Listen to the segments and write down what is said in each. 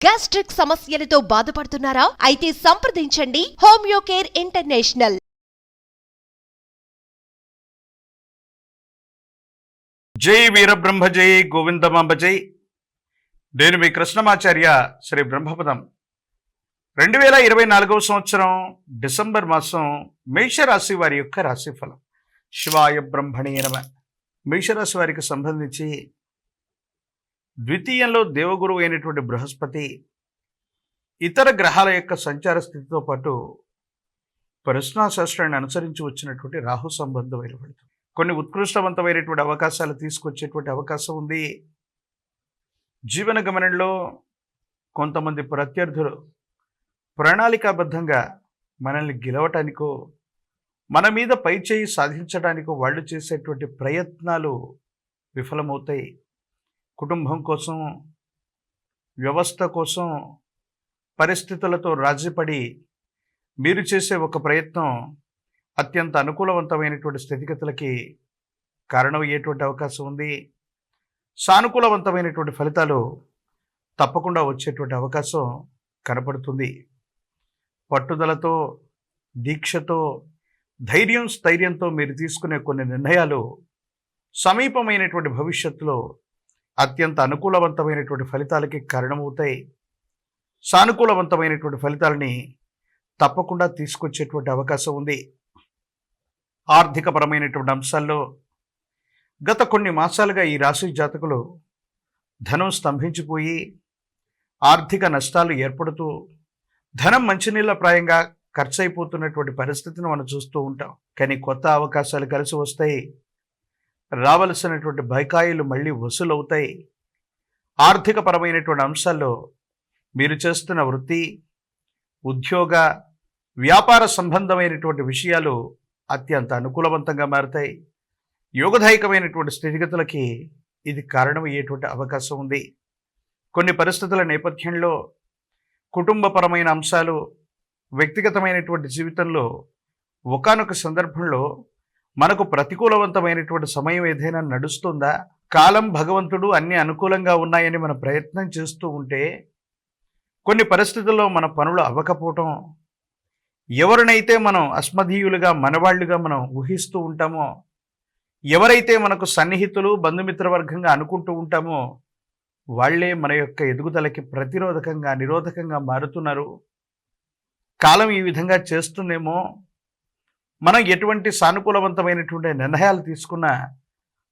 Gastric సమస్యలతో బాధపడుతున్నారా? అయితే సంప్రదించండి హోమియో కేర్ ఇంటర్నేషనల్. జై వీరబ్రహ్మ జై గోవిందమాంబ జై. నేను మీ కృష్ణమాచార్య శ్రీ బ్రహ్మపదం. 2024 సంవత్సరం డిసెంబర్ మాసం మేషరాశి వారి యొక్క రాశిఫలం. శివాయ బ్రహ్మణే నమః. మేషరాశి వారికి సంబంధించి ద్వితీయంలో దేవగురువు అయినటువంటి బృహస్పతి, ఇతర గ్రహాల యొక్క సంచార స్థితితో పాటు పరిశ్రమాశాస్త్రాన్ని అనుసరించి వచ్చినటువంటి రాహు సంబంధమైన ఫలితం కొన్ని ఉత్కృష్టవంతమైనటువంటి అవకాశాలు తీసుకొచ్చేటువంటి అవకాశం ఉంది. జీవన గమనంలో కొంతమంది ప్రత్యర్థులు ప్రణాళికాబద్ధంగా మనల్ని గెలవటానికో మన మీద పైచేయి సాధించడానికో వాళ్ళు చేసేటువంటి ప్రయత్నాలు విఫలమవుతాయి. కుటుంబం కోసం, వ్యవస్థ కోసం, పరిస్థితులతో రాజీపడి మీరు చేసే ఒక ప్రయత్నం అత్యంత అనుకూలవంతమైనటువంటి స్థితిగతులకి కారణమయ్యేటువంటి అవకాశం ఉంది. సానుకూలవంతమైనటువంటి ఫలితాలు తప్పకుండా వచ్చేటువంటి అవకాశం కనపడుతుంది. పట్టుదలతో, దీక్షతో, ధైర్యం స్థైర్యంతో మీరు తీసుకునే కొన్ని నిర్ణయాలు సమీపమైనటువంటి భవిష్యత్తులో అత్యంత అనుకూలవంతమైనటువంటి ఫలితాలకి కారణమవుతాయి. సానుకూలవంతమైనటువంటి ఫలితాలని తప్పకుండా తీసుకొచ్చేటువంటి అవకాశం ఉంది. ఆర్థికపరమైనటువంటి అంశాల్లో గత కొన్ని మాసాలుగా ఈ రాశి జాతకులు ధనం స్తంభించిపోయి ఆర్థిక నష్టాలు ఏర్పడుతూ ధనం మంచినీళ్ళ ప్రాయంగా ఖర్చు అయిపోతున్నటువంటి పరిస్థితిని మనం చూస్తూ ఉంటాం. కానీ కొత్త అవకాశాలు కలిసి వస్తాయి. రావలసినటువంటి బకాయిలు మళ్ళీ వసూలవుతాయి. ఆర్థికపరమైనటువంటి అంశాల్లో మీరు చేస్తున్న వృత్తి, ఉద్యోగ, వ్యాపార సంబంధమైనటువంటి విషయాలు అత్యంత అనుకూలవంతంగా మారుతాయి. యోగదాయకమైనటువంటి స్థితిగతులకి ఇది కారణమయ్యేటువంటి అవకాశం ఉంది. కొన్ని పరిస్థితుల నేపథ్యంలో కుటుంబపరమైన అంశాలు, వ్యక్తిగతమైనటువంటి జీవితంలో ఒకానొక సందర్భంలో మనకు ప్రతికూలవంతమైనటువంటి సమయం ఏదైనా నడుస్తుందా? కాలం, భగవంతుడు అన్నీ అనుకూలంగా ఉన్నాయని మనం ప్రయత్నం చేస్తూ ఉంటే కొన్ని పరిస్థితుల్లో మన పనులు అవ్వకపోవటం, ఎవరినైతే మనం అస్మదీయులుగా, మనవాళ్లుగా మనం ఊహిస్తూ ఉంటామో, ఎవరైతే మనకు సన్నిహితులు, బంధుమిత్రవర్గంగా అనుకుంటూ ఉంటామో వాళ్లే మన యొక్క ఎదుగుదలకి ప్రతిరోధకంగా, నిరోధకంగా మారుతున్నారు. కాలం ఈ విధంగా చేస్తుందేమో, మనం ఎటువంటి సానుకూలవంతమైనటువంటి నిర్ణయాలు తీసుకున్నా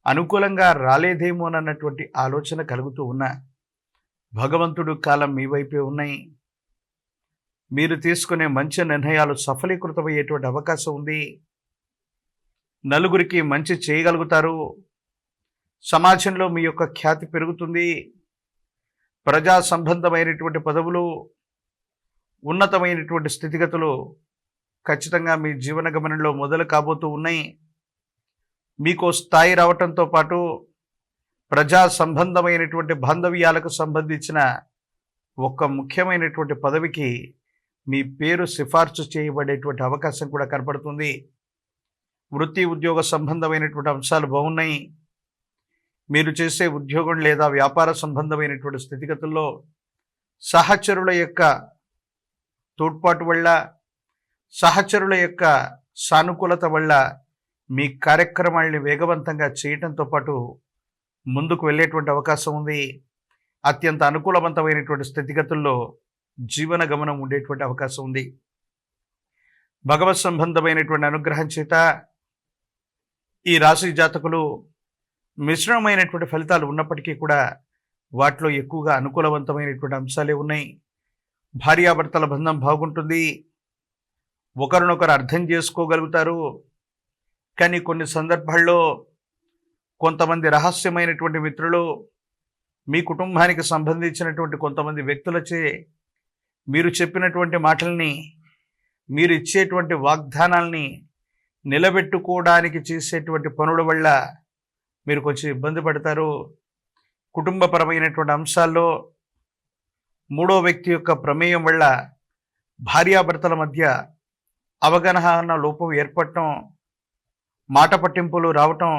అనుకూలంగా రాలేదేమోనన్నటువంటి ఆలోచన కలుగుతూ ఉన్నా భగవంతుడు కాలం మీ వైపే ఉన్నాయి. మీరు తీసుకునే మంచి నిర్ణయాలు సఫలీకృతమయ్యేటువంటి అవకాశం ఉంది. నలుగురికి మంచి చేయగలుగుతారు. సమాజంలో మీ యొక్క ఖ్యాతి పెరుగుతుంది. ప్రజా సంబంధమైనటువంటి పదవులు, ఉన్నతమైనటువంటి స్థితిగతులు ఖచ్చితంగా మీ జీవన గమనంలో మొదలు కాబోతూ ఉన్నాయి. మీకు స్థాయి రావటంతో పాటు ప్రజా సంబంధమైనటువంటి బాంధవ్యాలకు సంబంధించిన ఒక ముఖ్యమైనటువంటి పదవికి మీ పేరు సిఫార్సు చేయబడేటువంటి అవకాశం కూడా కనపడుతుంది. వృత్తి, ఉద్యోగ సంబంధమైనటువంటి అంశాలు బాగున్నాయి. మీరు చేసే ఉద్యోగం లేదా వ్యాపార సంబంధమైనటువంటి స్థితిగతుల్లో సహచరుల యొక్క తోడ్పాటు వల్ల, సహచరుల యొక్క సానుకూలత వల్ల మీ కార్యక్రమాల్ని వేగవంతంగా చేయటంతో పాటు ముందుకు వెళ్ళేటువంటి అవకాశం ఉంది. అత్యంత అనుకూలవంతమైనటువంటి స్థితిగతుల్లో జీవన గమనం ఉండేటువంటి అవకాశం ఉంది. భగవత్ సంబంధమైనటువంటి అనుగ్రహం చేత ఈ రాశి జాతకులు మిశ్రమమైనటువంటి ఫలితాలు ఉన్నప్పటికీ కూడా వాటిలో ఎక్కువగా అనుకూలవంతమైనటువంటి అంశాలే ఉన్నాయి. భార్యాభర్తల బంధం బాగుంటుంది. ఒకరినొకరు అర్థం చేసుకోగలుగుతారు. కానీ కొన్ని సందర్భాల్లో కొంతమంది రహస్యమైనటువంటి మిత్రులు, మీ కుటుంబానికి సంబంధించినటువంటి కొంతమంది వ్యక్తులచే మీరు చెప్పినటువంటి మాటల్ని, మీరు ఇచ్చేటువంటి వాగ్దానాల్ని నిలబెట్టుకోవడానికి చేసేటువంటి పనుల వల్ల మీరు కొంచెం ఇబ్బంది పడతారు. కుటుంబపరమైనటువంటి అంశాల్లో మూడో వ్యక్తి యొక్క ప్రమేయం వల్ల భార్యాభర్తల మధ్య అవగాహన లోపం ఏర్పడటం, మాట పట్టింపులు రావటం,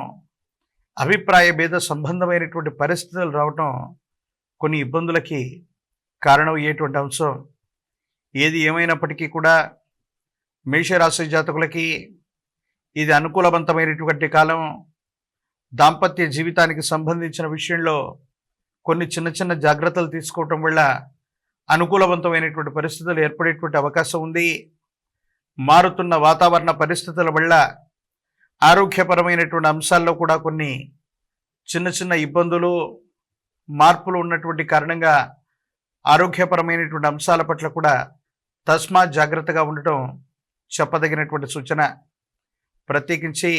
అభిప్రాయ భేద సంబంధమైనటువంటి పరిస్థితులు రావటం కొన్ని ఇబ్బందులకి కారణమయ్యేటువంటి అంశం. ఏది ఏమైనప్పటికీ కూడా మేషరాశి జాతకులకి ఇది అనుకూలవంతమైనటువంటి కాలం. దాంపత్య జీవితానికి సంబంధించిన విషయంలో కొన్ని చిన్న చిన్న జాగ్రత్తలు తీసుకోవటం వల్ల అనుకూలవంతమైనటువంటి పరిస్థితులు ఏర్పడేటువంటి అవకాశం ఉంది. మారుతున్న వాతావరణ పరిస్థితుల వల్ల ఆరోగ్యపరమైనటువంటి అంశాల్లో కూడా కొన్ని చిన్న చిన్న ఇబ్బందులు, మార్పులు ఉన్నటువంటి కారణంగా ఆరోగ్యపరమైనటువంటి అంశాల పట్ల కూడా తస్మాత్ జాగ్రత్తగా ఉండటం చెప్పదగినటువంటి సూచన. ప్రత్యేకించి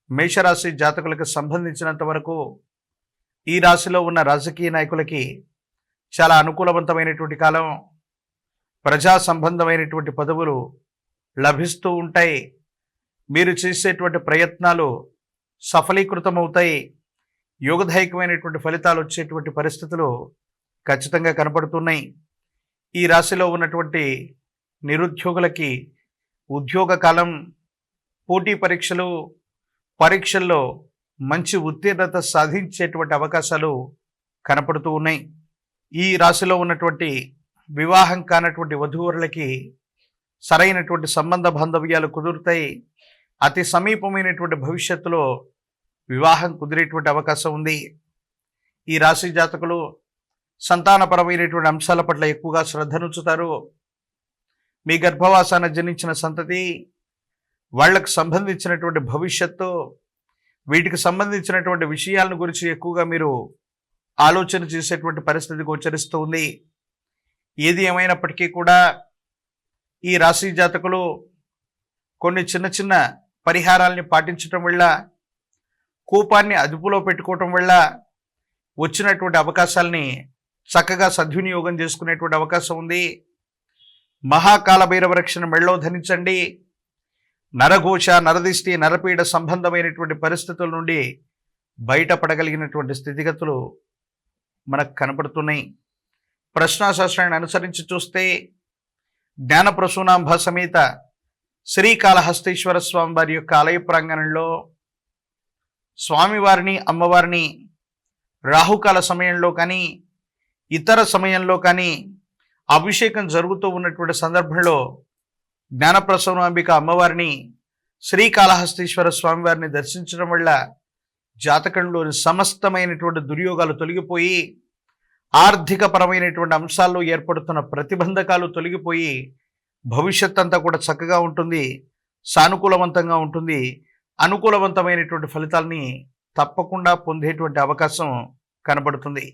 మేషరాశి జాతకులకు సంబంధించినంత వరకు ఈ రాశిలో ఉన్న రాజకీయ నాయకులకి చాలా అనుకూలవంతమైనటువంటి కాలం. ప్రజా సంబంధమైనటువంటి పదవులు లభిస్తూ ఉంటాయి. మీరు చేసేటువంటి ప్రయత్నాలు సఫలీకృతమవుతాయి. యోగదాయకమైనటువంటి ఫలితాలు వచ్చేటువంటి పరిస్థితులు ఖచ్చితంగా కనపడుతున్నాయి. ఈ రాశిలో ఉన్నటువంటి నిరుద్యోగులకి ఉద్యోగ కాలం, పోటీ పరీక్షల్లో మంచి ఉత్తీర్ణత సాధించేటువంటి అవకాశాలు కనపడుతూ ఉన్నాయి. ఈ రాశిలో ఉన్నటువంటి వివాహం కానటువంటి వధూవరులకి సరైనటువంటి సంబంధ బాంధవ్యాలు కుదురుతాయి. అతి సమీపమైనటువంటి భవిష్యత్తులో వివాహం కుదిరేటువంటి అవకాశం ఉంది. ఈ రాశి జాతకులు సంతానపరమైనటువంటి అంశాల పట్ల ఎక్కువగా శ్రద్ధనుంచుతారు. మీ గర్భవాసాన జనించిన సంతతి, వాళ్లకు సంబంధించినటువంటి భవిష్యత్తు, వీటికి సంబంధించినటువంటి విషయాలను గురించి ఎక్కువగా మీరు ఆలోచన చేసేటువంటి పరిస్థితి గోచరిస్తూ ఉంది. ఏది ఏమైనప్పటికీ కూడా ఈ రాశి జాతకులు కొన్ని చిన్న చిన్న పరిహారాల్ని పాటించటం వల్ల, కోపాన్ని అదుపులో పెట్టుకోవటం వల్ల వచ్చినటువంటి అవకాశాలని చక్కగా సద్వినియోగం చేసుకునేటువంటి అవకాశం ఉంది. మహాకాల భైరవ రక్షణ మెళ్ళో ధరించండి. నరఘోష, నరదిష్టి, నరపీడ సంబంధమైనటువంటి పరిస్థితుల నుండి బయటపడగలిగినటువంటి స్థితిగతులు మనకు కనపడుతున్నాయి. ప్రశ్నాశాస్త్రాన్ని అనుసరించి చూస్తే జ్ఞానప్రసూనాంబ సమేత శ్రీకాళహస్తీశ్వర స్వామి వారి యొక్క ఆలయ ప్రాంగణంలో స్వామివారిని, అమ్మవారిని రాహుకాల సమయంలో కానీ ఇతర సమయంలో కానీ అభిషేకం జరుగుతూ ఉన్నటువంటి సందర్భంలో జ్ఞానప్రసూనాంబిక అమ్మవారిని, శ్రీకాళహస్తీశ్వర స్వామివారిని దర్శించడం వల్ల జాతకంలోని సమస్తమైనటువంటి దుర్యోగాలు తొలగిపోయి, ఆర్థిక పరమైనటువంటి అంశాల్లో ఏర్పడుతున్న ప్రతిబంధకాలు తొలగిపోయి భవిష్యత్ అంతా కూడా చక్కగా ఉంటుంది, సానుకూలవంతంగా ఉంటుంది. అనుకూలవంతమైనటువంటి ఫలితాలని తప్పకుండా పొందేటువంటి అవకాశం కనబడుతుంది.